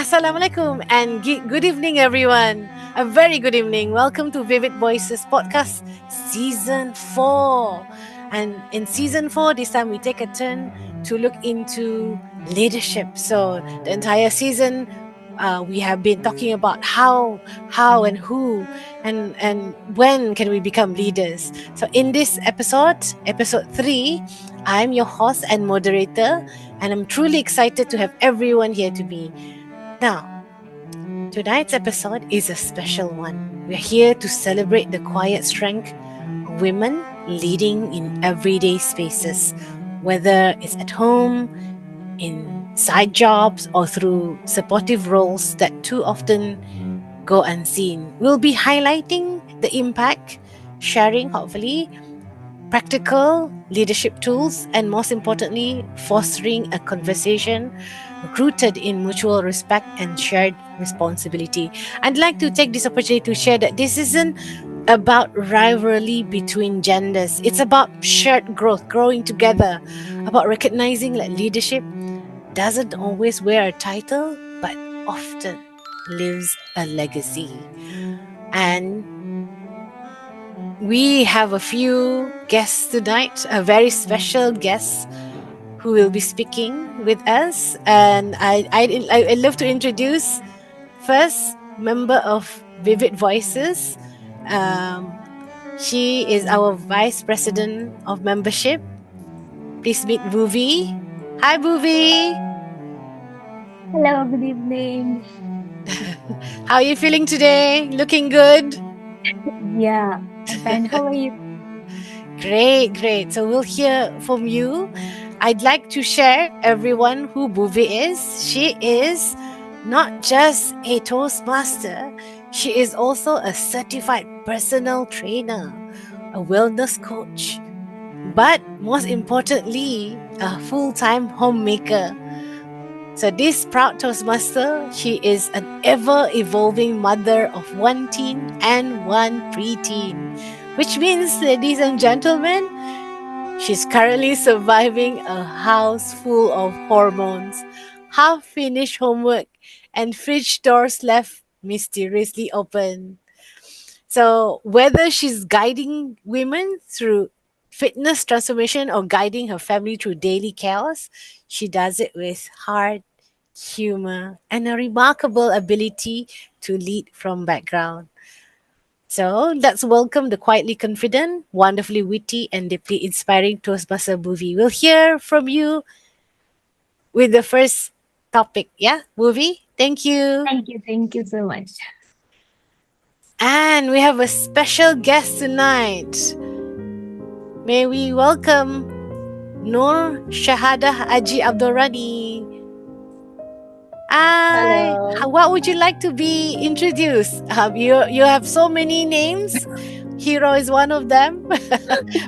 Assalamualaikum and good evening, everyone. A very good evening. Welcome to Vivid Voices Podcast Season 4. And in Season 4, this time we take a turn to look into leadership. So the entire season, we have been talking about how and who and when can we become leaders. So in this episode 3, I'm your host and moderator, and I'm truly excited to have everyone here to me. Now, tonight's episode is a special one. We're here to celebrate the quiet strength of women leading in everyday spaces, whether it's at home, in side jobs, or through supportive roles that too often go unseen. We'll be highlighting the impact, sharing, hopefully, practical leadership tools, and most importantly, fostering a conversation rooted in mutual respect and shared responsibility. I'd like to take this opportunity to share that this isn't about rivalry between genders. It's about shared growth, growing together, about recognizing that leadership doesn't always wear a title, but often leaves a legacy. And we have a few guests tonight, a very special guest who will be speaking with us. And I'd love to introduce first member of Vivid Voices. Um, she is our Vice President of Membership. Please meet Bhuvi. Hi, Bhuvi. Hello, good evening. How are you feeling today? Looking good? Yeah, I'm fine. How are you? Great, great. So we'll hear from you. I'd like to share everyone who Bhuvi is. She is not just a Toastmaster, she is also a certified personal trainer, a wellness coach, but most importantly, a full time homemaker. So, this proud Toastmaster, she is an ever evolving mother of one teen and one preteen, which means, ladies and gentlemen, she's currently surviving a house full of hormones, half finished homework, and fridge doors left mysteriously open. So, whether she's guiding women through fitness transformation or guiding her family through daily chaos, she does it with heart, humor, and a remarkable ability to lead from background. So let's welcome the quietly confident, wonderfully witty, and deeply inspiring Toastmaster Bhuvi. We'll hear from you with the first topic. Yeah, Bhuvi? Thank you. Thank you so much. And we have a special guest tonight. May we welcome Noorussa'adah Haji Abdul Rani. Hi. Hello. What would you like to be introduced? You have so many names. Hero is one of them.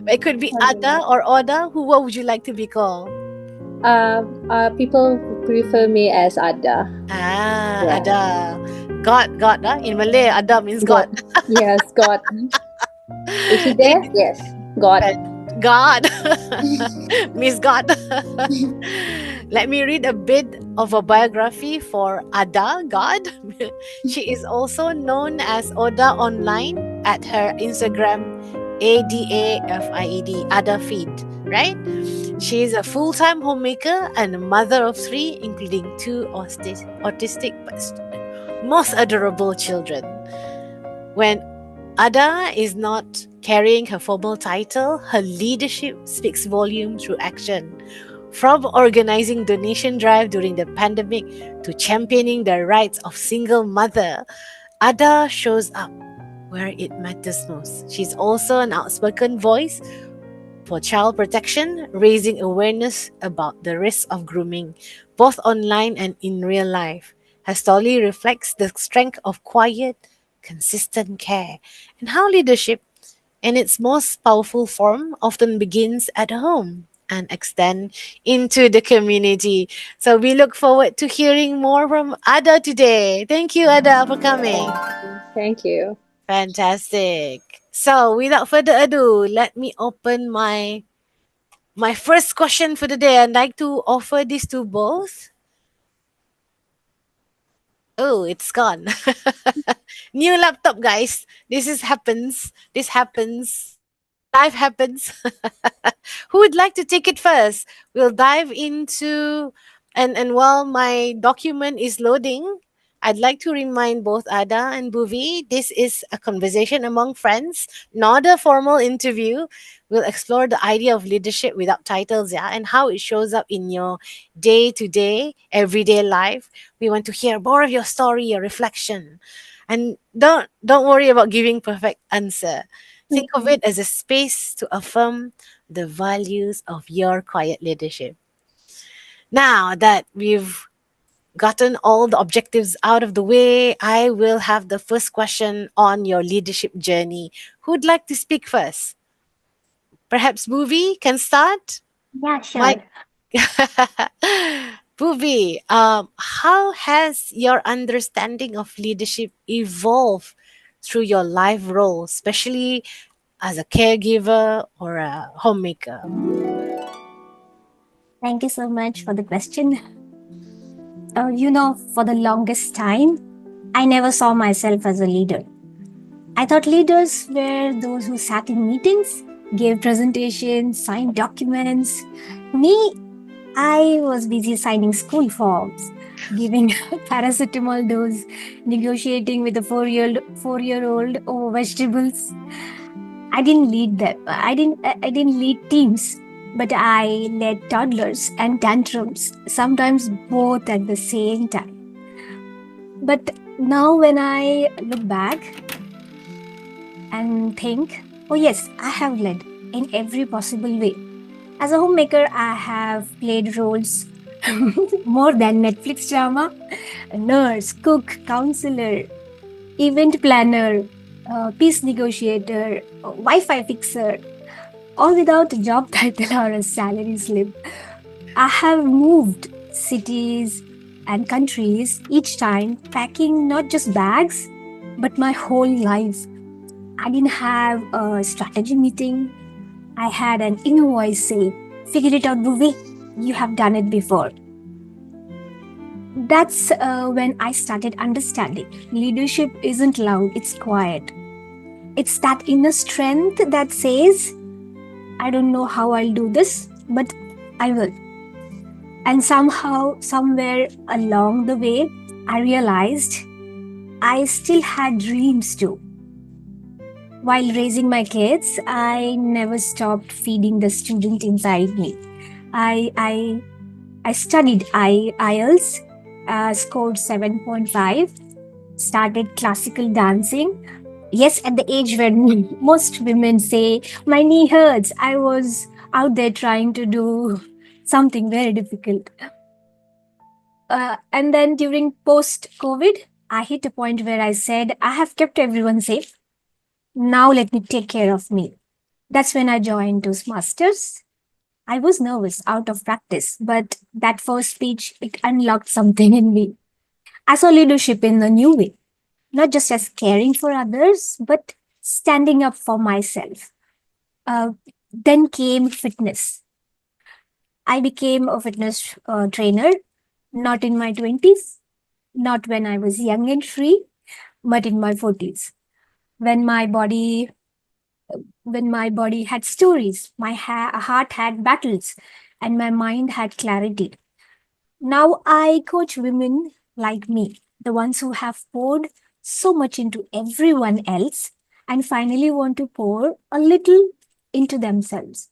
It could be Ada or Oda. What would you like to be called? People prefer me as Ada. Yeah. Ada. God. In Malay, Ada means God. Yes, God. Is he there? Yes, God. God. Miss God. Let me read a bit of a biography for Ada, God. She is also known as Oda online at her Instagram ADAFIED, Ada Feed, right? She is a full-time homemaker and a mother of 3, including 2 autistic but most adorable children. When Ada is not carrying her formal title, her leadership speaks volume through action. From organizing donation drive during the pandemic to championing the rights of single mother, Ada shows up where it matters most. She's also an outspoken voice for child protection, raising awareness about the risks of grooming, both online and in real life. Her story reflects the strength of quiet, consistent care and how leadership, in its most powerful form, often begins at home and extend into the community. So we look forward to hearing more from Ada today. Thank you, Ada, for coming. Thank you. Fantastic. So without further ado, let me open my first question for the day. I'd like to offer this to both. Oh, it's gone. New laptop, guys. This is happens. This happens. Life happens. Who would like to take it first? We'll dive into and while my document is loading, I'd like to remind both Ada and Bhuvi this is a conversation among friends, not a formal interview. We'll explore the idea of leadership without titles, yeah, and how it shows up in your day to day, everyday life. We want to hear more of your story, your reflection. And don't worry about giving perfect answer. Think of Mhm. it as a space to affirm the values of your quiet leadership. Now that we've gotten all the objectives out of the way, I will have the first question on your leadership journey. Who'd like to speak first? Perhaps Bhuvi can start? Yeah, Mike? sure. Bhuvi, how has your understanding of leadership evolved through your life role, especially as a caregiver or a homemaker? Thank you so much for the question. For the longest time, I never saw myself as a leader. I thought leaders were those who sat in meetings, gave presentations, signed documents. Me, I was busy signing school forms, giving paracetamol dose, negotiating with a four-year-old over vegetables. I didn't lead them. I didn't lead teams, but I led toddlers and tantrums, sometimes both at the same time. But now when I look back and think, oh yes, I have led in every possible way. As a homemaker, I have played roles more than Netflix drama, nurse, cook, counselor, event planner, peace negotiator, Wi Fi fixer, all without a job title or a salary slip. I have moved cities and countries each time, packing not just bags, but my whole life. I didn't have a strategy meeting. I had an inner voice say, figure it out, Bhuvi. You have done it before. That's when I started understanding leadership isn't loud, it's quiet. It's that inner strength that says, I don't know how I'll do this, but I will. And somehow, somewhere along the way, I realized I still had dreams too. While raising my kids, I never stopped feeding the student inside me. I I I studied IELTS, scored 7.5, started classical dancing. Yes, at the age when most women say, my knee hurts, I was out there trying to do something very difficult. And then during post COVID, I hit a point where I said, I have kept everyone safe. Now let me take care of me. That's when I joined Toastmasters. I was nervous out of practice, but that first speech, it unlocked something in me. I saw leadership in a new way, not just as caring for others, but standing up for myself. Uh, then came fitness. I became a fitness trainer, not in my 20s, not when I was young and free, but in my 40s. When my body when my body had stories, my heart had battles, and my mind had clarity. Now I coach women like me, the ones who have poured so much into everyone else and finally want to pour a little into themselves.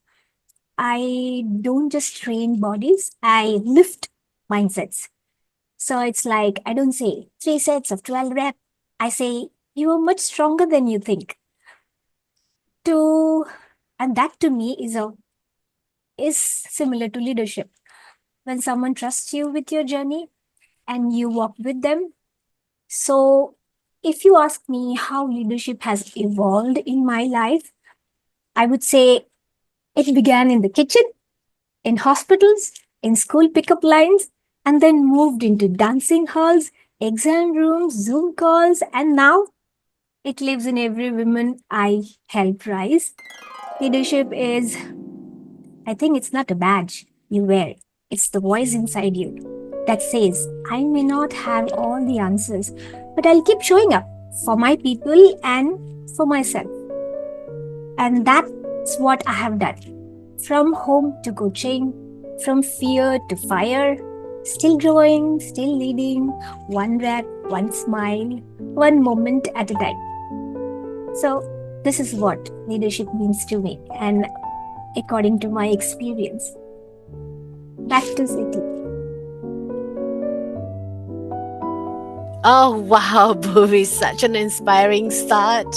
I don't just train bodies, I lift mindsets. So it's like, I don't say 3 sets of 12 reps. I say, you are much stronger than you think. To and that to me is similar to leadership. When someone trusts you with your journey and you walk with them. So if you ask me how leadership has evolved in my life, I would say it began in the kitchen, in hospitals, in school pickup lines, and then moved into dancing halls, exam rooms, Zoom calls, and now it lives in every woman I help rise. Leadership is, I think it's not a badge you wear, it's the voice inside you that says, I may not have all the answers, but I'll keep showing up for my people and for myself. And that's what I have done. From home to coaching, from fear to fire, still growing, still leading, one breath, one smile, one moment at a time. So, this is what leadership means to me, and according to my experience. Back to City. Oh, wow, Bhuvi, such an inspiring start.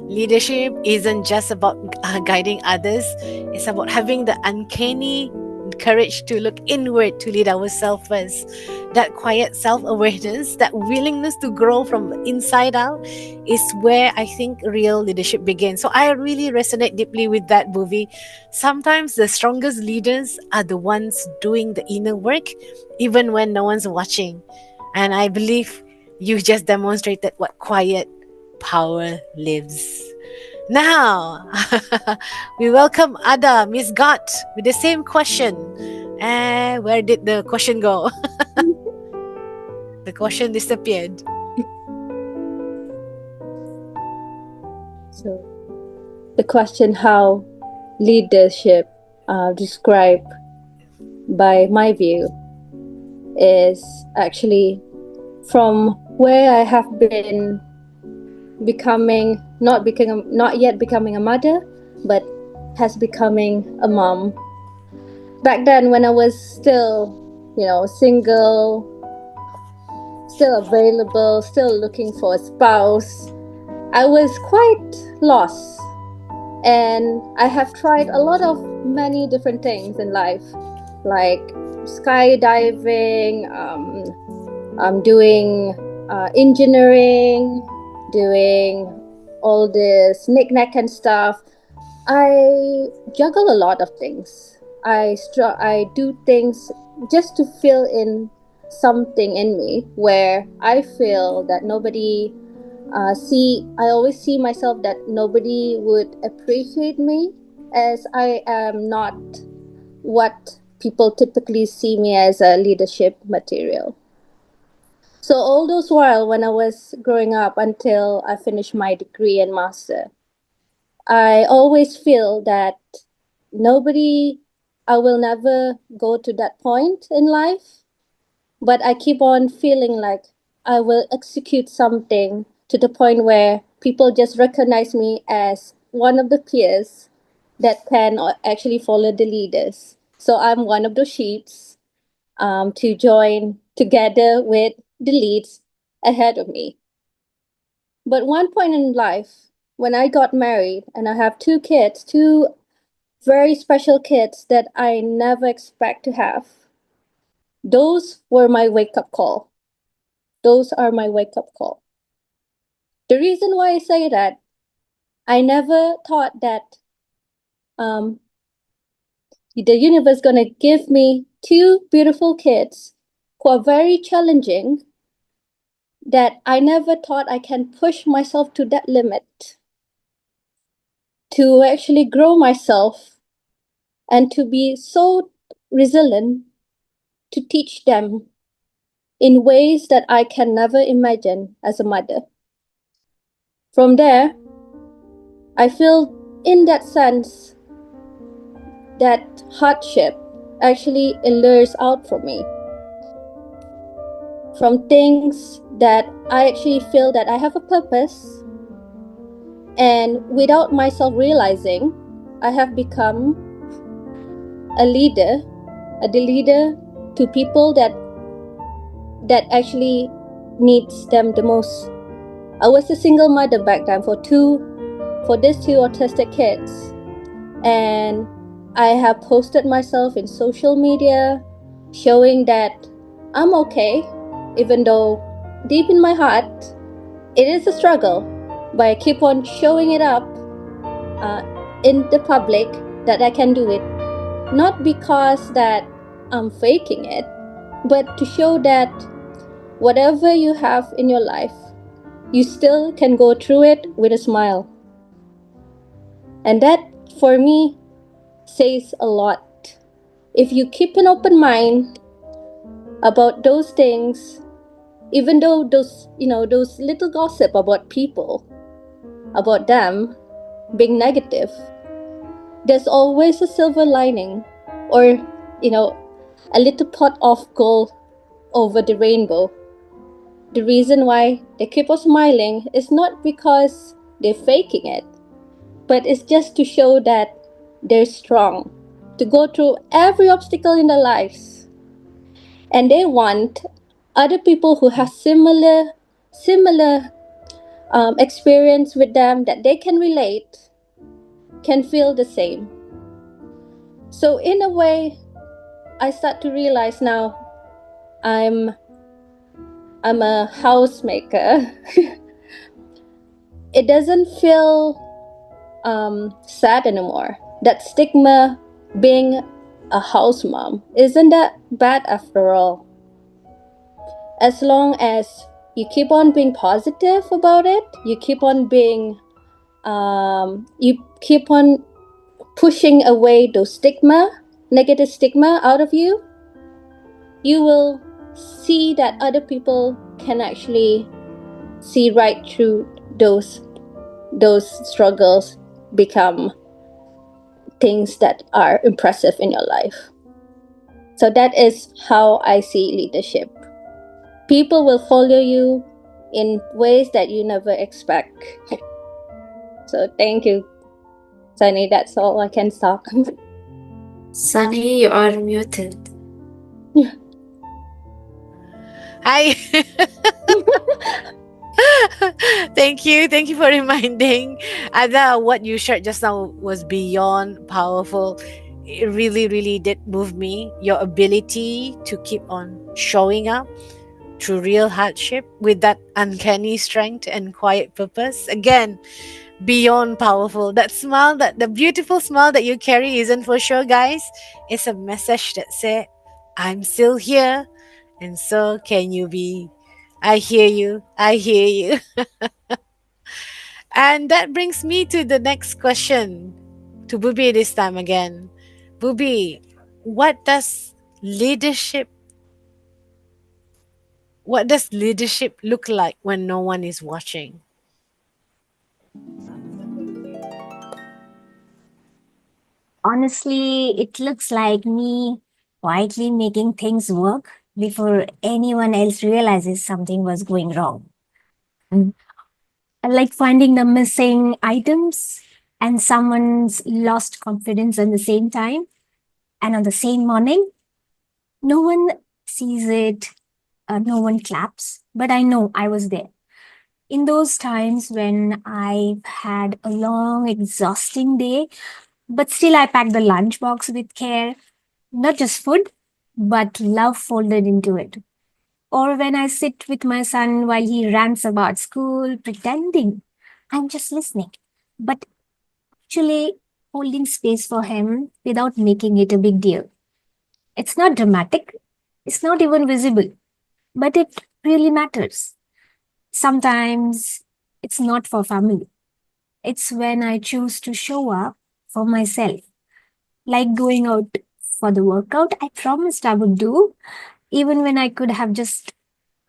Leadership isn't just about guiding others, it's about having the uncanny courage to look inward to lead ourselves first. That quiet self awareness, that willingness to grow from the inside out is where I think real leadership begins. So I really resonate deeply with that, Bhuvi. Sometimes the strongest leaders are the ones doing the inner work, even when no one's watching. And I believe you just demonstrated what quiet power lives. Now, we welcome Ada, Miss God, with the same question. And where did the question go? The question disappeared. So the question how leadership described by my view is actually from where I have been not yet becoming a mother, but has becoming a mom. Back then, when I was still, single, still available, still looking for a spouse, I was quite lost. And I have tried a lot of many different things in life, like skydiving, I'm doing engineering, doing all this knick-knack and stuff. I juggle a lot of things. I do things just to fill in something in me where I feel that nobody I always see myself that nobody would appreciate me, as I am not what people typically see me as a leadership material. So all those while when I was growing up until I finished my degree and master, I always feel that nobody I will never go to that point in life, but I keep on feeling like I will execute something to the point where people just recognize me as one of the peers that can actually follow the leaders. So I'm one of those sheeps to join together with the leads ahead of me. But one point in life, when I got married and I have two kids, two very special kids that I never expect to have, those were my wake up call. Those are my wake up call. The reason why I say that, I never thought that um, the universe gonna give me two beautiful kids who are very challenging, that I never thought I can push myself to that limit to actually grow myself and to be so resilient to teach them in ways that I can never imagine as a mother. From there, I feel in that sense that hardship actually allures out from me. From things that I actually feel that I have a purpose, and without myself realizing, I have become a leader, the leader to people that actually needs them the most. I was a single mother back then for these two autistic kids, and I have posted myself in social media showing that I'm okay, even though deep in my heart it is a struggle, but I keep on showing it up in the public that I can do it, not because that I'm faking it, but to show that whatever you have in your life, you still can go through it with a smile. And that, for me, says a lot. If you keep an open mind, about those things, even though those little gossip about people, about them being negative, there's always a silver lining, or you know a little pot of gold over the rainbow. The reason why they keep on smiling is not because they're faking it, but it's just to show that they're strong to go through every obstacle in their lives, and they want other people who have similar experience with them, that they can relate, can feel the same. So in a way, I start to realize now I'm I'm a housemaker. It doesn't feel sad anymore. That stigma being a house mom isn't that bad after all. As long as you keep on being positive about it, you keep on pushing away those negative stigma out of you, you will see that other people can actually see right through those struggles, become things that are impressive in your life. So that is how I see leadership. People will follow you in ways that you never expect. So thank you, Sunny. That's all I can talk. Sunny, you are muted. Hi. Thank you for reminding. Ada, what you shared just now was beyond powerful. It really, really did move me. Your ability to keep on showing up through real hardship with that uncanny strength and quiet purpose. Again, beyond powerful. That smile, that the beautiful smile that you carry isn't for sure, guys. It's a message that says, I'm still here, and so can you be. I hear you. I hear you. And that brings me to the next question, to Bhubi this time again. Bhubi, what does leadership what does leadership look like when no one is watching? Honestly, it looks like me quietly making things work before anyone else realizes something was going wrong. Mm. Like finding the missing items and someone's lost confidence at the same time and on the same morning. No one sees it, no one claps, but I know I was there. In those times when I've had a long, exhausting day, but still I packed the lunchbox with care, not just food, but love folded into it. Or when I sit with my son while he rants about school, pretending I'm just listening, but actually holding space for him without making it a big deal. It's not dramatic, it's not even visible, but it really matters. Sometimes it's not for family, it's when I choose to show up for myself, like going out for the workout I promised I would do, even when I could have just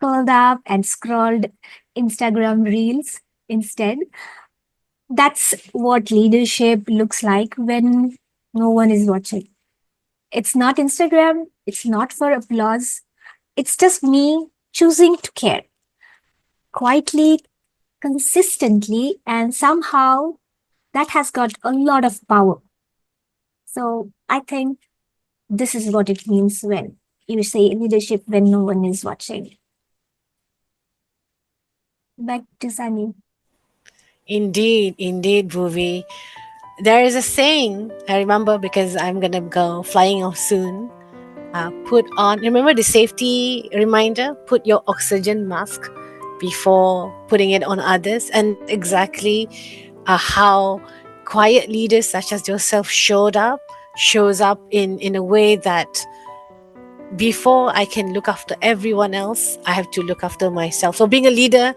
curled up and scrolled Instagram reels instead. That's what leadership looks like when no one is watching. It's not Instagram, it's not for applause, it's just me choosing to care quietly, consistently, and somehow that has got a lot of power. So I think this is what it means when you say leadership when no one is watching. Back to Sunny. Indeed, Bhuvi. There is a saying I remember because I'm gonna go flying off soon. Put on, remember the safety reminder? Put your oxygen mask before putting it on others, and that's exactly how quiet leaders such as yourself shows up in a way that before I can look after everyone else, I have to look after myself. So being a leader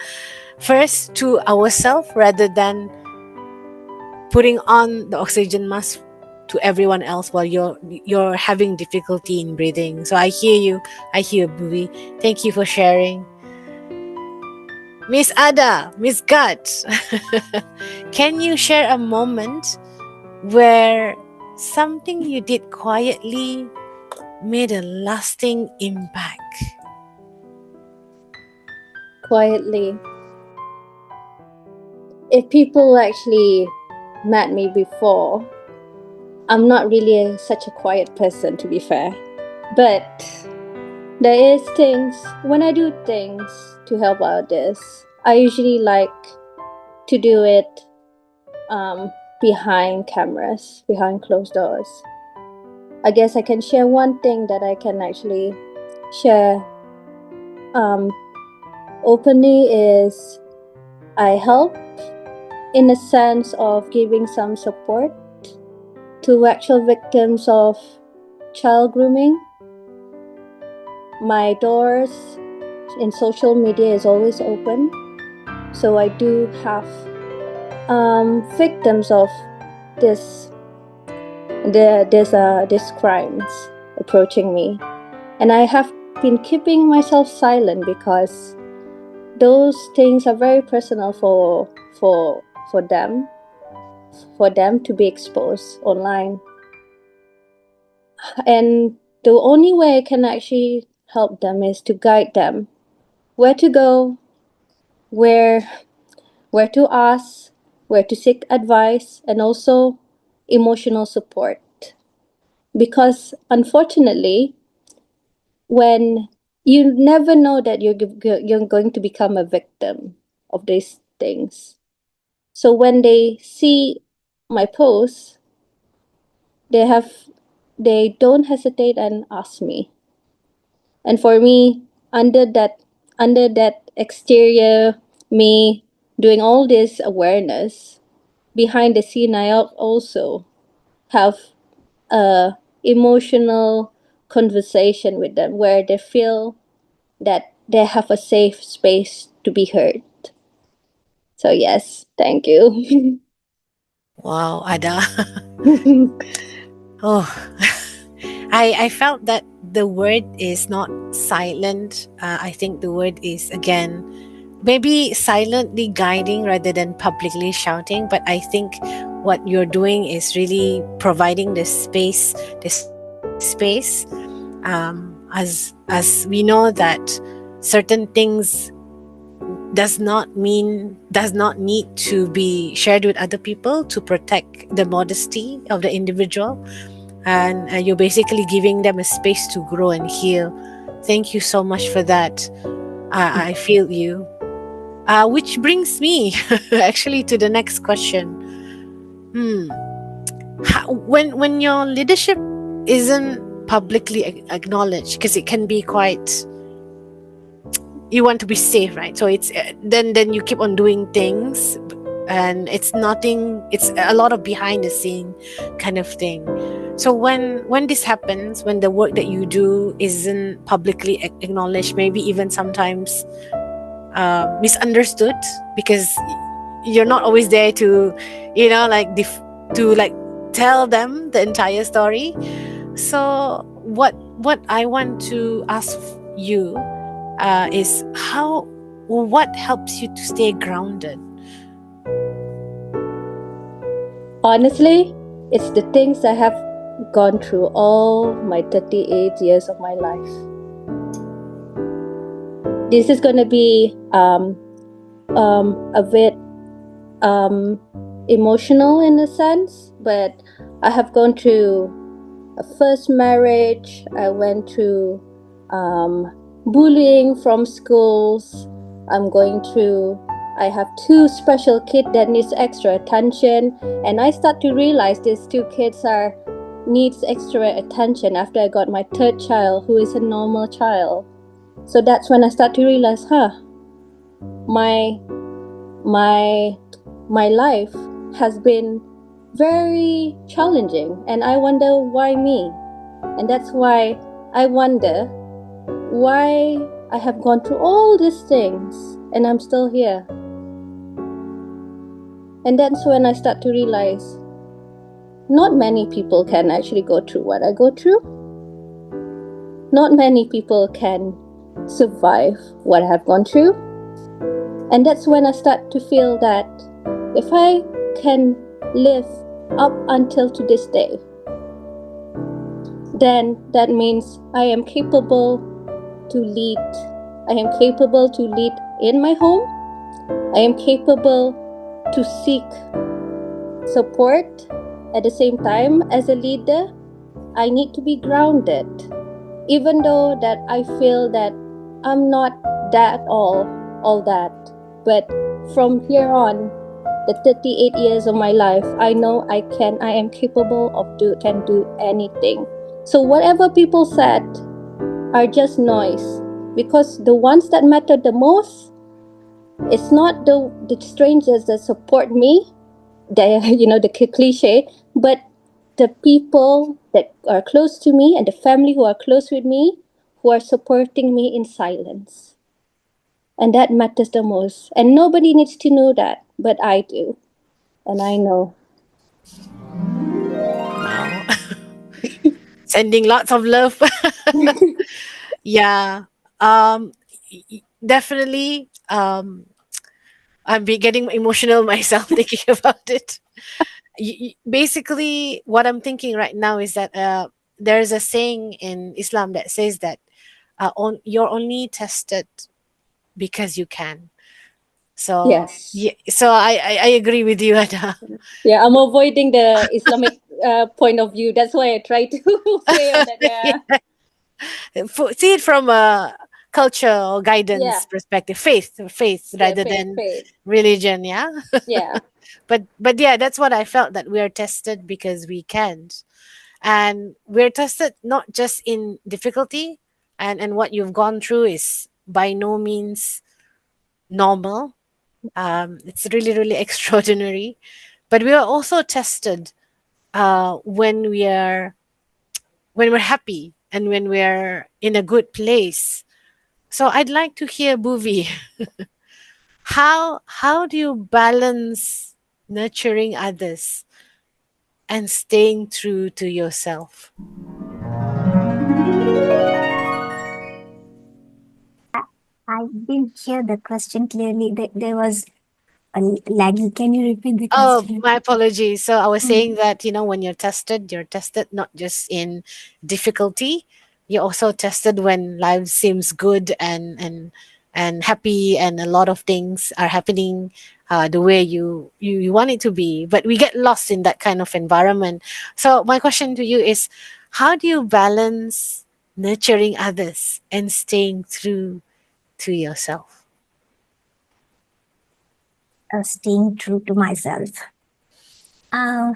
first to ourselves rather than putting on the oxygen mask to everyone else while you're having difficulty in breathing. So I hear you. I hear Bhuvi. Thank you for sharing. Miss Ada, Miss Gut, can you share a moment where something you did quietly made a lasting impact? Quietly. If people actually met me before, I'm not really such a quiet person, to be fair. But there is things, when I do things to help others, I usually like to do it behind cameras, behind closed doors. I guess I can share one thing that I can actually share openly is I help in a sense of giving some support to actual victims of child grooming. My doors in social media is always open, so I do have victims of this crimes approaching me, and I have been keeping myself silent because those things are very personal for them to be exposed online. And the only way I can actually help them is to guide them where to go, where to ask, where to seek advice, and also emotional support. Because unfortunately, when you never know that you're going to become a victim of these things. So when they see my posts, they don't hesitate and ask me. And for me, under that exterior me doing all this awareness, behind the scene I also have a emotional conversation with them where they feel that they have a safe space to be heard. So yes, thank you. Wow, Ada. Oh, I felt that the word is not silent. I think the word is, again, maybe silently guiding rather than publicly shouting. But I think what you're doing is really providing this space. As we know that certain things does not need to be shared with other people to protect the modesty of the individual, and you're basically giving them a space to grow and heal. Thank you so much for that. I feel you. Which brings me actually to the next question. When your leadership isn't publicly acknowledged, because it can be quite, you want to be safe, right? So it's then you keep on doing things, and it's nothing. It's a lot of behind the scene kind of thing. So when this happens, when the work that you do isn't publicly acknowledged, maybe even sometimes misunderstood, because you're not always there to, to like tell them the entire story. So what I want to ask you is what helps you to stay grounded? Honestly, it's the things I have gone through all my 38 years of my life. This is going to be a bit emotional in a sense, but I have gone through a first marriage. I went through bullying from schools. I have two special kids that needs extra attention, and I start to realize these two kids needs extra attention after I got my third child, who is a normal child. So that's when I start to realize, my life has been very challenging, and I wonder why me. And that's why I wonder why I have gone through all these things and I'm still here. And that's when I start to realize not many people can actually go through what I go through. Not many people can survive what I have gone through. And that's when I start to feel that if I can live up until to this day, then that means I am capable to lead. I am capable to lead in my home. I am capable to seek support. At the same time, as a leader, I need to be grounded. Even though that I feel that I'm not that all that. But from here on, the 38 years of my life, I know I am capable of can do anything. So whatever people said are just noise, because the ones that matter the most, it's not the strangers that support me, the the cliche, but the people that are close to me and the family who are close with me, who are supporting me in silence. And that matters the most. And nobody needs to know that, but I do. And I know. Wow. Sending lots of love. Yeah. Definitely. I'm getting emotional myself thinking about it. Basically, what I'm thinking right now is that there's a saying in Islam that says that you're only tested because you can. So Yes. yeah, so I agree with you, Ada. Yeah, I'm avoiding the Islamic point of view. That's why I try to say on that. Yeah. See it from a culture or Yeah. guidance perspective, faith Yeah, rather faith, than faith. religion. Yeah. Yeah. But yeah, that's what I felt, that we are tested because we can't, and we're tested not just in difficulty, and what you've gone through is by no means normal. It's really really extraordinary, but we are also tested when we're happy and when we're in a good place. So I'd like to hear, Bhuvi, how do you balance nurturing others and staying true to yourself? I didn't hear the question clearly. There was a laggy. Can you repeat the Oh, question? my apologies. So I was Mm. saying that, when you're tested not just in difficulty, you're also tested when life seems good and happy, and a lot of things are happening the way you want it to be. But we get lost in that kind of environment. So my question to you is, how do you balance nurturing others and staying true to yourself? Staying true to myself. Uh,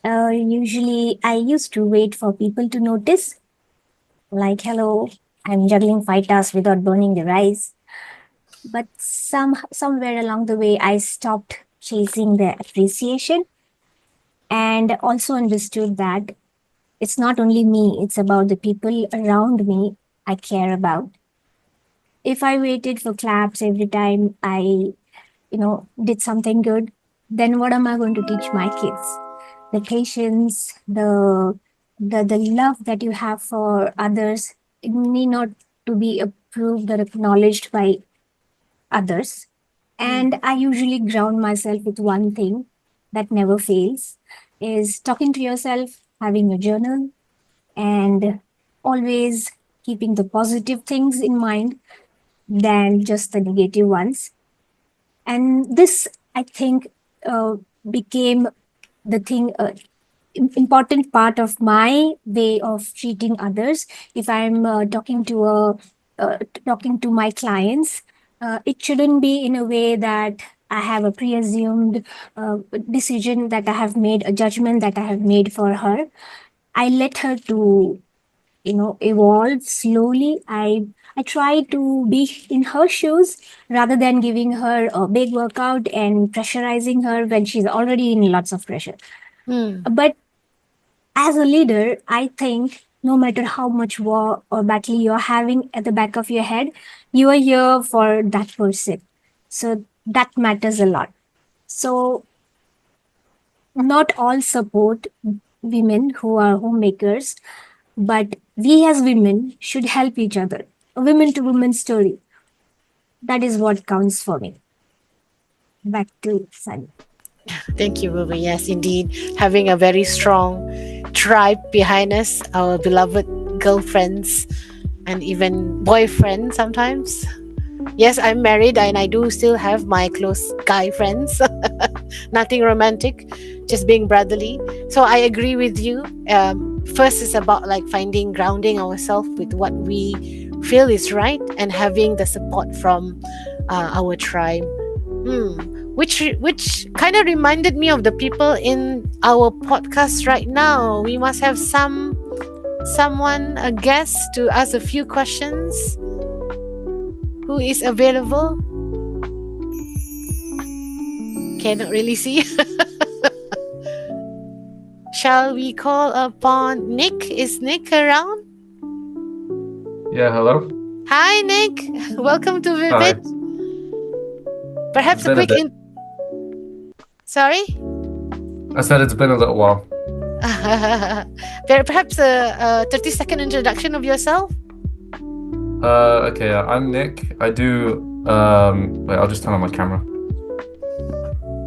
Usually, I used to wait for people to notice, like, hello, I'm juggling 5 tasks without burning the rice. But somewhere along the way, I stopped chasing the appreciation and also understood that it's not only me, it's about the people around me I care about. If I waited for claps every time I did something good, then what am I going to teach my kids? The patience, the love that you have for others, it need not to be approved or acknowledged by others. Mm, And I usually ground myself with one thing that never fails is talking to yourself, having a journal, and always keeping the positive things in mind than just the negative ones. And this, I think, uh, became the thing important part of my way of treating others. If I'm talking to my clients, it shouldn't be in a way that I have a pre-assumed decision that I have made, a judgment that I have made for her. I let her to evolve slowly. I try to be in her shoes rather than giving her a big workout and pressurizing her when she's already in lots of pressure. mm, But as a leader, I think no matter how much war or battle you're having at the back of your head, you are here for that person. So that matters a lot. So not all support women who are homemakers, but we as women should help each other. A women to women story. That is what counts for me. Back to Sunny. Thank you, Bhuvi. Yes, indeed. Having a very strong tribe behind us, our beloved girlfriends and even boyfriends sometimes. Yes, I'm married and I do still have my close guy friends. Nothing romantic, just being brotherly. So I agree with you. First is about like finding grounding ourselves with what we feel is right and having the support from our tribe. Which kind of reminded me of the people in our podcast right now. We must have someone, a guest, to ask a few questions. Who is available? Cannot really see. Shall we call upon Nick? Is Nick around? Yeah, hello. Hi, Nick. Welcome to Hi. Vivid. Perhaps It's a been a quick bit. Sorry? I said it's been a little while. Perhaps a 30-second introduction of yourself? Okay, I'm Nick. I do, wait, I'll just turn on my camera.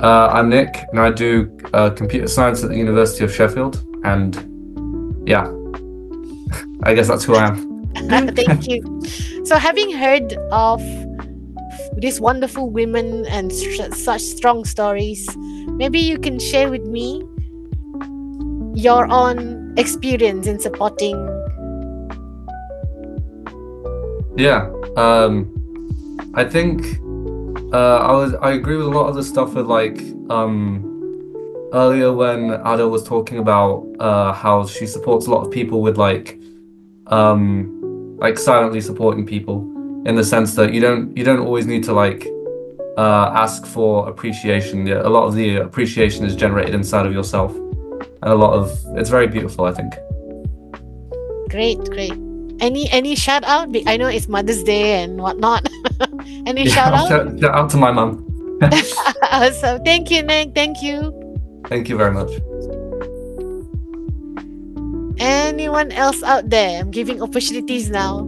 I'm Nick, and I do computer science at the University of Sheffield, and yeah, I guess that's who I am. Thank you. So, having heard of these wonderful women and such strong stories, maybe you can share with me your own experience in supporting. Yeah, I think I agree with a lot of the stuff with like earlier when Ada was talking about how she supports a lot of people with like silently supporting people in the sense that you don't always need to like ask for appreciation. Yeah, a lot of the appreciation is generated inside of yourself, and it's very beautiful, I think. Great. Any shout out? I know it's Mother's Day and whatnot. Any shout out? Shout out to my mum. Awesome. Thank you, Nick. Thank you. Thank you very much. Anyone else out there? I'm giving opportunities now,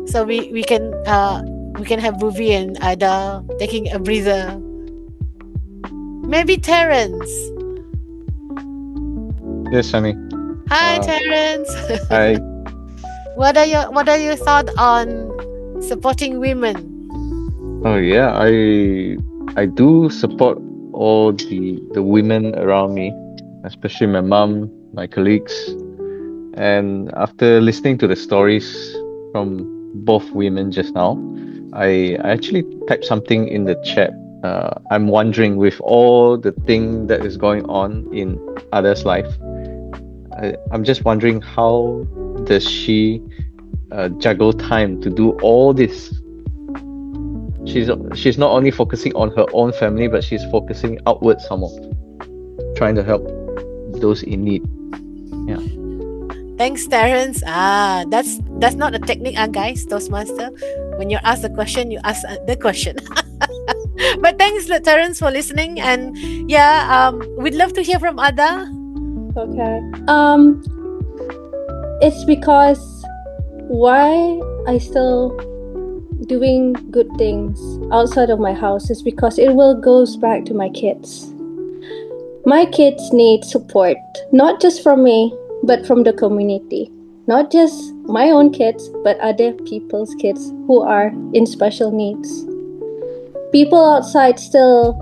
so we can have Bhuvi and Ada taking a breather. Maybe Terence. Yes, Hani. Hi, Terence. I What are your thoughts on supporting women? oh yeah, I do support all the women around me, especially my mom, my colleagues, and after listening to the stories from both women just now, I actually typed something in the chat. I'm wondering with all the thing that is going on in Ada's life, I'm just wondering how does she juggle time to do all this. She's not only focusing on her own family, but she's focusing outwards some more, trying to help those in need. Yeah. Thanks, Terence. That's not a technique, guys. Toastmaster. When you're asked a question, you ask the question. But thanks, Terence, for listening. And yeah, we'd love to hear from Ada. Okay. It's because why I still doing good things outside of my house is because it will goes back to my kids. My kids need support, not just from me, but from the community. Not just my own kids, but other people's kids who are in special needs. People outside still,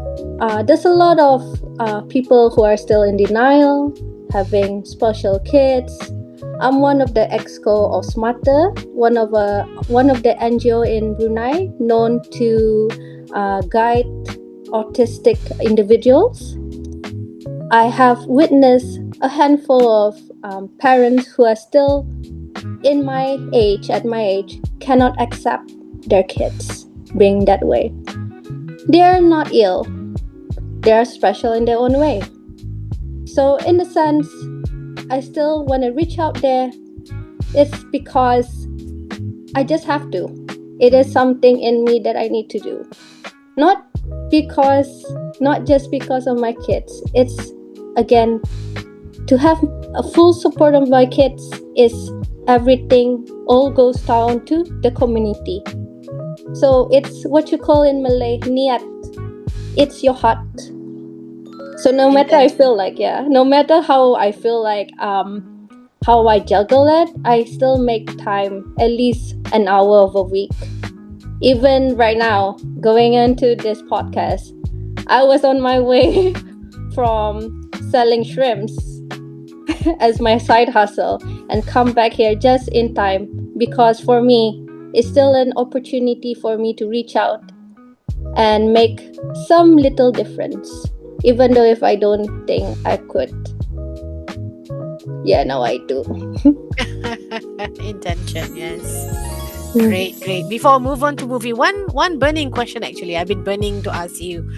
there's a lot of people who are still in denial, having special kids. I'm one of the exco of Smarter, one of the NGO in Brunei known to guide autistic individuals. I have witnessed a handful of parents who are still at my age, cannot accept their kids being that way. They are not ill. They are special in their own way. So in a sense, I still want to reach out there. It's because I just have to. It is something in me that I need to do. Not just because of my kids. It's again, to have a full support of my kids is everything all goes down to the community. So it's what you call in Malay niat. It's your heart. So no matter no matter how I feel like how I juggle it, I still make time at least an hour of a week. Even right now, going into this podcast, I was on my way from selling shrimps as my side hustle and come back here just in time, because for me, it's still an opportunity for me to reach out and make some little difference, even though if I don't think I could. Yeah, now I do. Intention, yes. Great. Before I move on to movie, one burning question actually I've been burning to ask you,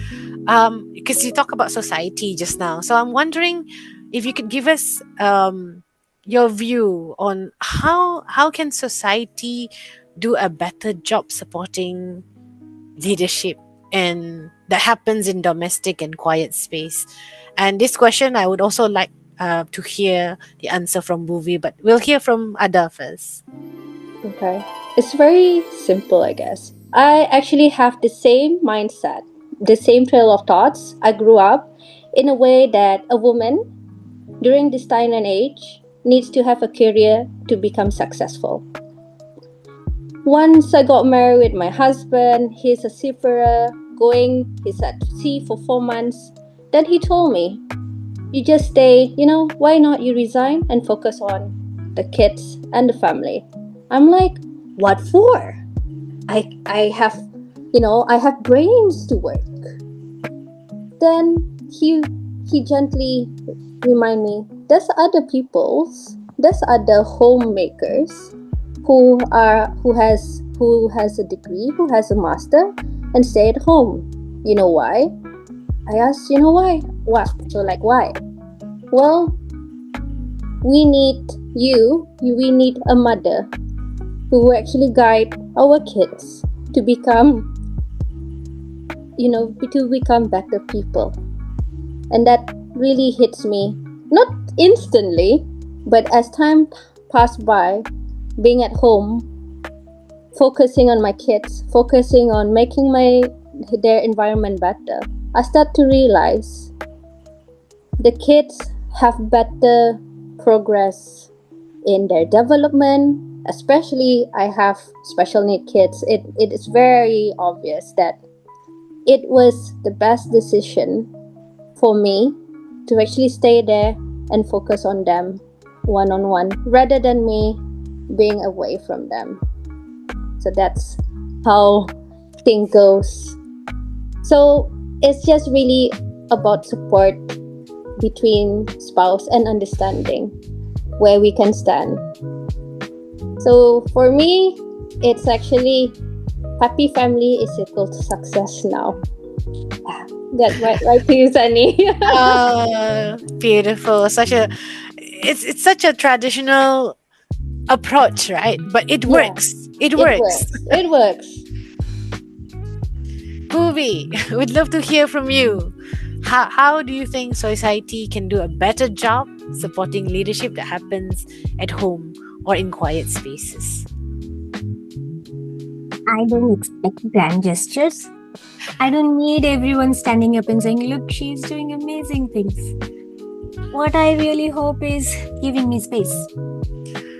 because you talk about society just now. So I'm wondering if you could give us your view on how can society do a better job supporting leadership and that happens in domestic and quiet space. And this question I would also like to hear the answer from Bhuvi, but we'll hear from Ada first. Okay. It's very simple, I guess. I actually have the same mindset, the same trail of thoughts. I grew up in a way that a woman during this time and age needs to have a career to become successful. Once I got married with my husband, he's a seafarer, he's at sea for 4 months. Then he told me, you just stay, why not you resign and focus on the kids and the family? I'm like, what for? I have, I have brains to work. Then he gently remind me, there's other homemakers who has a degree, who has a master, and stay at home. You know why? I asked, why? What? So like why? Well, we need a mother who will actually guide our kids to become better people. And that really hits me, not instantly, but as time passed by, being at home, focusing on my kids, focusing on making their environment better, I start to realize the kids have better progress in their development. Especially I have special need kids. It is very obvious that it was the best decision for me to actually stay there and focus on them one-on-one rather than me being away from them. So that's how thing goes. So it's just really about support between spouse and understanding where we can stand. So for me, it's actually happy family is equal to success now. That's right to you, Sunny. Beautiful. It's such a traditional approach, right? But it works. It works. It works. Bhuvi, we'd love to hear from you. How do you think society can do a better job supporting leadership that happens at home or in quiet spaces? I don't expect grand gestures. I don't need everyone standing up and saying, look, she's doing amazing things. What I really hope is giving me space.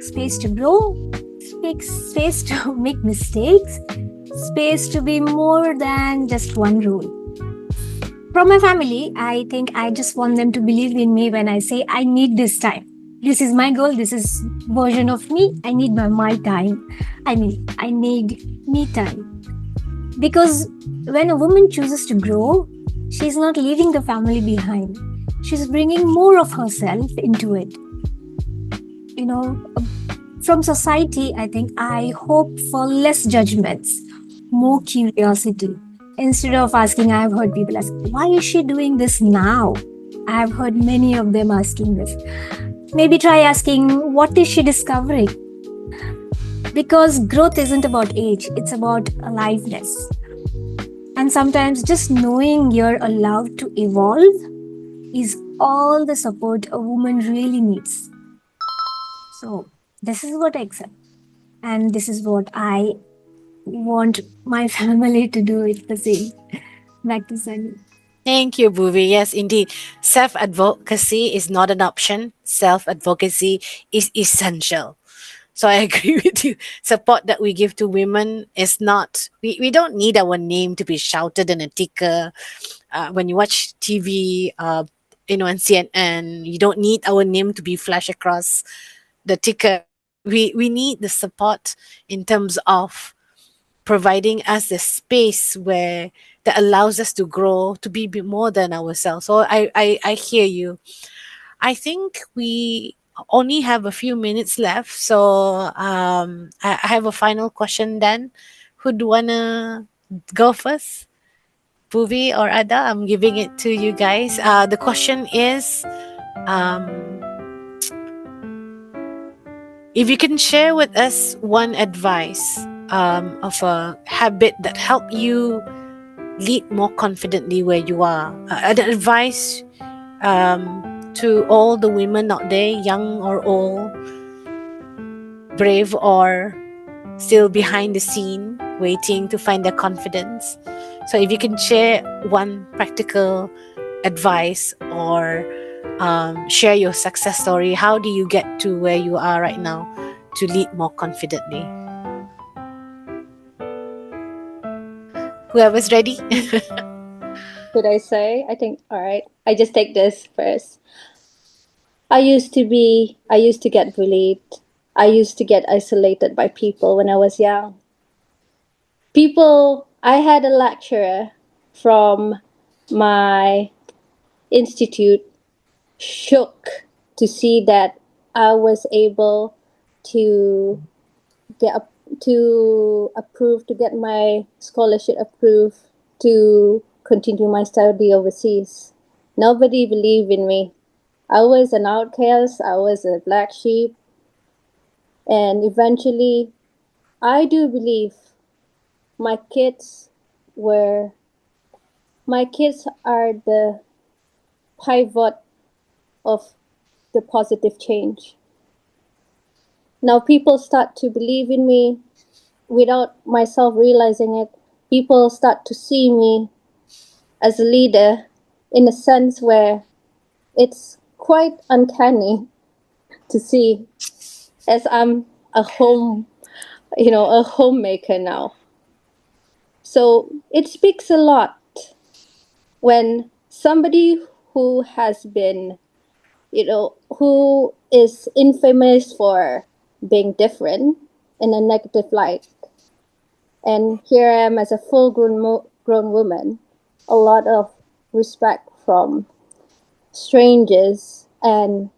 Space to grow, space to make mistakes, space to be more than just one role. From my family, I think I just want them to believe in me when I say I need this time. This is my goal. This is version of me. I need my time. I need me time. Because when a woman chooses to grow, she's not leaving the family behind. She's bringing more of herself into it. From society, I think I hope for less judgments, more curiosity. Instead of asking, I have heard people ask, why is she doing this now? I have heard many of them asking this. Maybe try asking, what is she discovering? Because growth isn't about age, it's about aliveness. And sometimes just knowing you're allowed to evolve is all the support a woman really needs. So, this is what I accept. And this is what I want my family to do it the same. Back to Sunny. Thank you, Bhuvi. Yes, indeed. Self advocacy is not an option, self advocacy is essential. So I agree with you. Support that we give to women is not, we don't need our name to be shouted in a ticker. When you watch TV, on CNN, you don't need our name to be flashed across the ticker. We need the support in terms of providing us the space where that allows us to grow to be more than ourselves. So I hear you. I think we only have a few minutes left. So I have a final question then. Who'd wanna go first? Bhuvi or Ada? I'm giving it to you guys. The question is, um, if you can share with us one advice of a habit that helped you lead more confidently where you are. An advice to all the women out there, young or old, brave or still behind the scene, waiting to find their confidence. So, if you can share one practical advice or share your success story, how do you get to where you are right now to lead more confidently? Whoever's ready. Could I say? I think, all right, I just take this first. I used to get bullied. I used to get isolated by people when I was young. I had a lecturer from my institute shook to see that I was able to get up to approve to get my scholarship approved to continue my study overseas. Nobody believed in me. I was an outcast, I was a black sheep, and eventually I do believe my kids were my kids are the pivot of the positive change. Now people start to believe in me without myself realizing it. People start to see me as a leader in a sense where it's quite uncanny to see, as I'm a a homemaker now. So it speaks a lot when somebody who has been, who is infamous for being different in a negative light, and here I am as a grown woman, a lot of respect from strangers and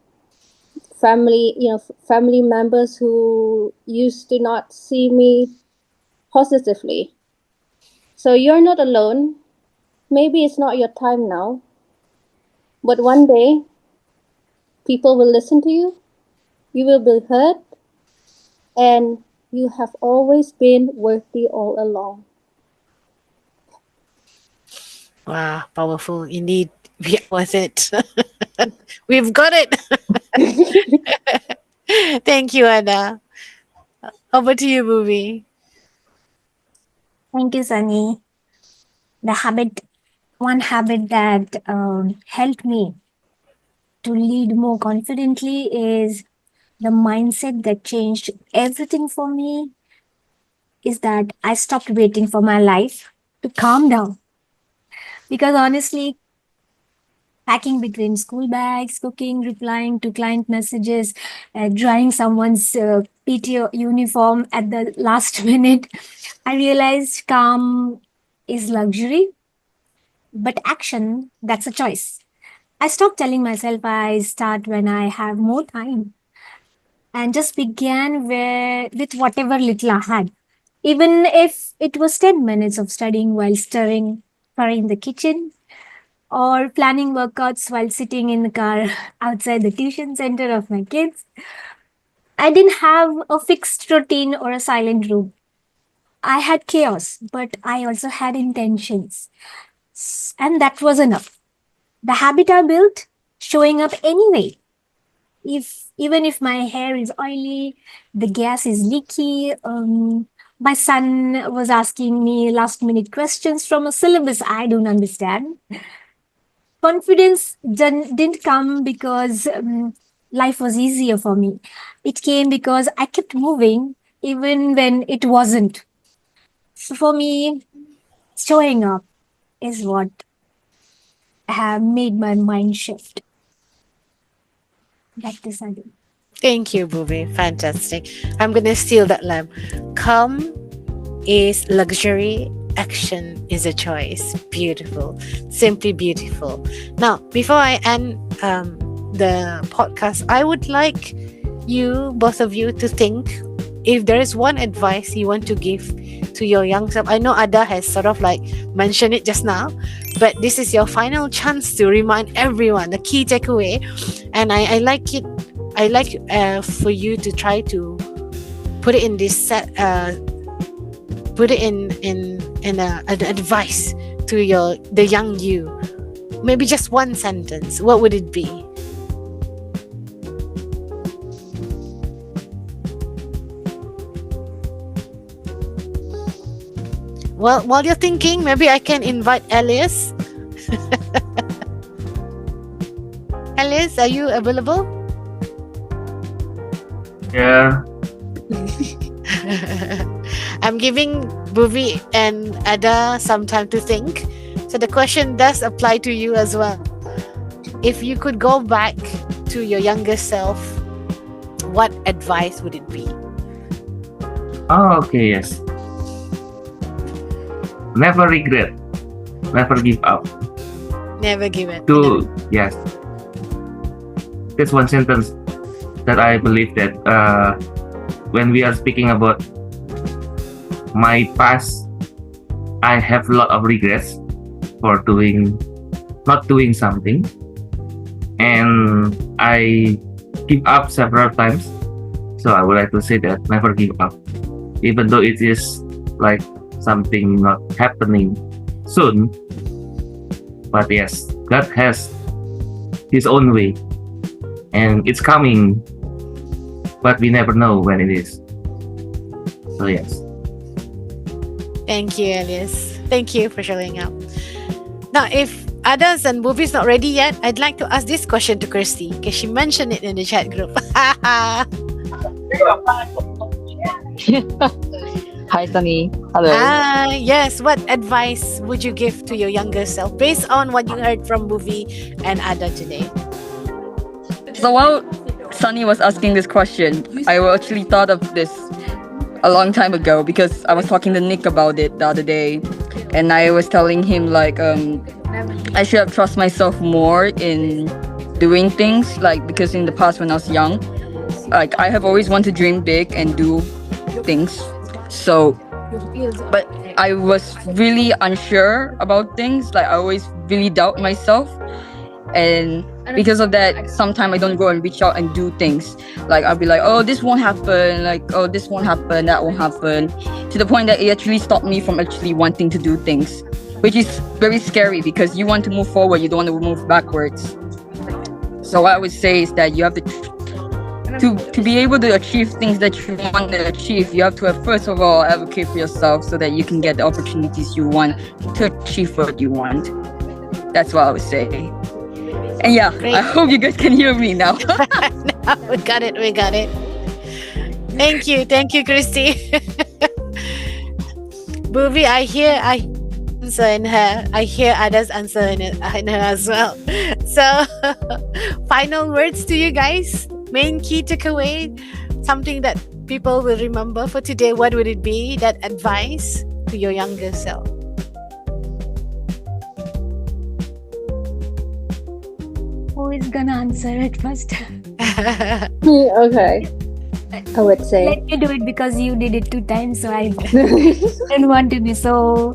family members who used to not see me positively. So you're not alone. Maybe it's not your time now, but one day people will listen to you, you will be heard, and you have always been worthy all along. Wow, powerful indeed. We are worth it. We've got it. Thank you, Anna. Over to you, Bhuvi. Thank you, Sunny. The habit, one habit that helped me to lead more confidently is the mindset that changed everything for me is that I stopped waiting for my life to calm down. Because honestly, packing between school bags, cooking, replying to client messages, drying someone's PTO uniform at the last minute, I realized calm is luxury, but action, that's a choice. I stopped telling myself I start when I have more time and just began with whatever little I had. Even if it was 10 minutes of studying while stirring in the kitchen, or planning workouts while sitting in the car outside the tuition center of my kids. I didn't have a fixed routine or a silent room. I had chaos, but I also had intentions. And that was enough. The habit I built, showing up anyway. Even if my hair is oily, the gas is leaky, my son was asking me last minute questions from a syllabus I don't understand. Confidence didn't come because life was easier for me. It came because I kept moving even when it wasn't. So for me, showing up is what have made my mind shift. Back to Sunday. Thank you, Bhuvi. Fantastic. I'm gonna steal that lamb. Come is luxury, action is a choice. Beautiful. Simply beautiful. Now, before I end the podcast, I would like you, both of you, to think if there is one advice you want to give to your young self. I know Ada has sort of like mentioned it just now, but this is your final chance to remind everyone the key takeaway. And I like it. I like for you to try to put it in this set. Put it in an advice to the young you. Maybe just one sentence. What would it be? Well, while you're thinking, maybe I can invite Elias. Elias, are you available? Yeah. I'm giving Bhuvi and Ada some time to think. So the question does apply to you as well. If you could go back to your younger self, what advice would it be? Oh, okay, yes. Never regret. Never give up. Never give it. Yes. That's one sentence that I believe that when we are speaking about my past, I have a lot of regrets for not doing something, and I give up several times. So I would like to say that never give up, even though it is like something not happening soon. But yes, God has His own way, and it's coming, but we never know when it is. So yes. Thank you, Elias. Thank you for showing up. Now, if Ada's and Bhuvi's not ready yet, I'd like to ask this question to Kirsty because she mentioned it in the chat group. Hi, Sunny. Hello. Yes. What advice would you give to your younger self based on what you heard from Bhuvi and Ada today? So while Sunny was asking this question, I actually thought of this a long time ago because I was talking to Nick about it the other day, and I was telling him like I should have trust myself more in doing things, like because in the past when I was young, like I have always wanted to dream big and do things. So but I was really unsure about things, like I always really doubt myself, and because of that sometimes I don't go and reach out and do things. Like I'll be like, oh, this won't happen, like, oh, this won't happen, that won't happen, to the point that it actually stopped me from actually wanting to do things, which is very scary because you want to move forward, you don't want to move backwards. So what I would say is that you have to be able to achieve things that you want to achieve, you have to first of all advocate for yourself so that you can get the opportunities you want to achieve what you want. That's what I would say. And yeah, Great. I hope you guys can hear me now. No, we got it. Thank you, Kirsty. Bhuvi, I hear answer in her. I hear Ada's answer in her as well. So, final words to you guys. Main key takeaway, something that people will remember for today. What would it be? That advice to your younger self. Who is gonna answer it first? Okay. I would say. Let me do it because you did it 2 times, so I didn't want to be so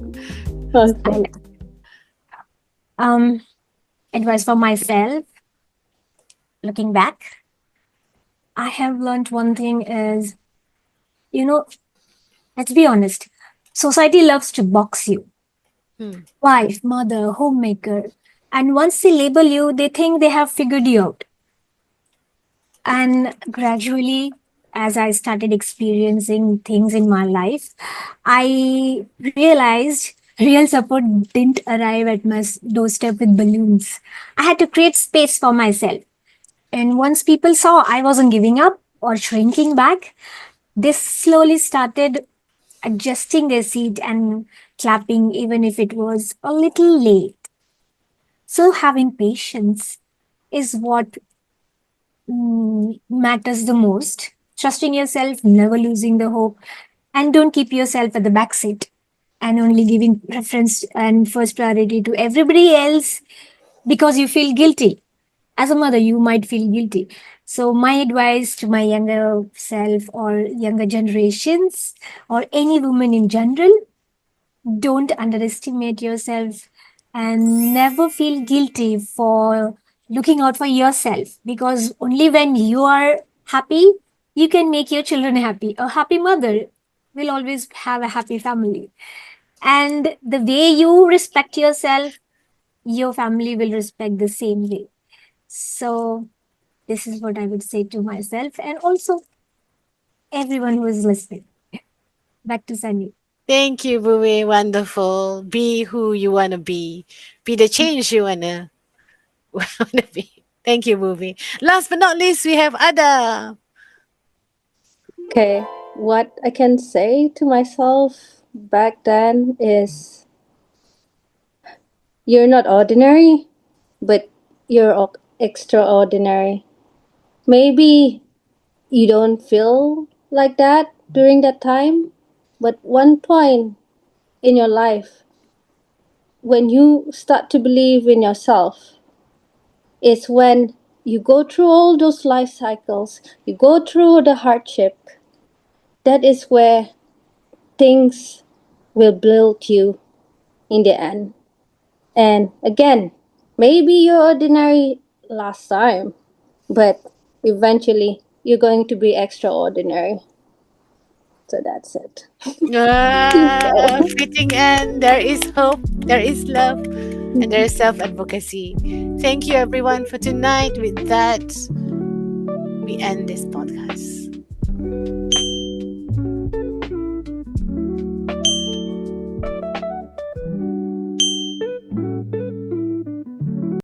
Okay. Advice for myself. Looking back, I have learned one thing is, let's be honest. Society loves to box you. Wife, mother, homemaker. And once they label you, they think they have figured you out. And gradually, as I started experiencing things in my life, I realized real support didn't arrive at my doorstep with balloons. I had to create space for myself. And once people saw I wasn't giving up or shrinking back, they slowly started adjusting their seat and clapping, even if it was a little late. So, having patience is what matters the most. Trusting yourself, never losing the hope, and don't keep yourself at the back seat and only giving preference and first priority to everybody else because you feel guilty. As a mother, you might feel guilty. So, my advice to my younger self or younger generations or any woman in general, don't underestimate yourself and never feel guilty for looking out for yourself because only when you are happy, you can make your children happy. A happy mother will always have a happy family. And the way you respect yourself, your family will respect the same way. So, this is what I would say to myself and also everyone who is listening. Back to Sunny. Thank you, Bhuvi. Wonderful. Be who you want to be. Be the change you want to wanna be. Thank you, Bhuvi. Last but not least, we have Ada. Okay, what I can say to myself back then is you're not ordinary, but you're extraordinary. Maybe you don't feel like that during that time, but one point in your life when you start to believe in yourself is when you go through all those life cycles, you go through the hardship. That is where things will build you in the end. And again, maybe you're ordinary last time, but eventually you're going to be extraordinary. So that's it. Simple. Fitting end. There is hope, there is love, and there is self advocacy. Thank you, everyone, for tonight. With that, we end this podcast.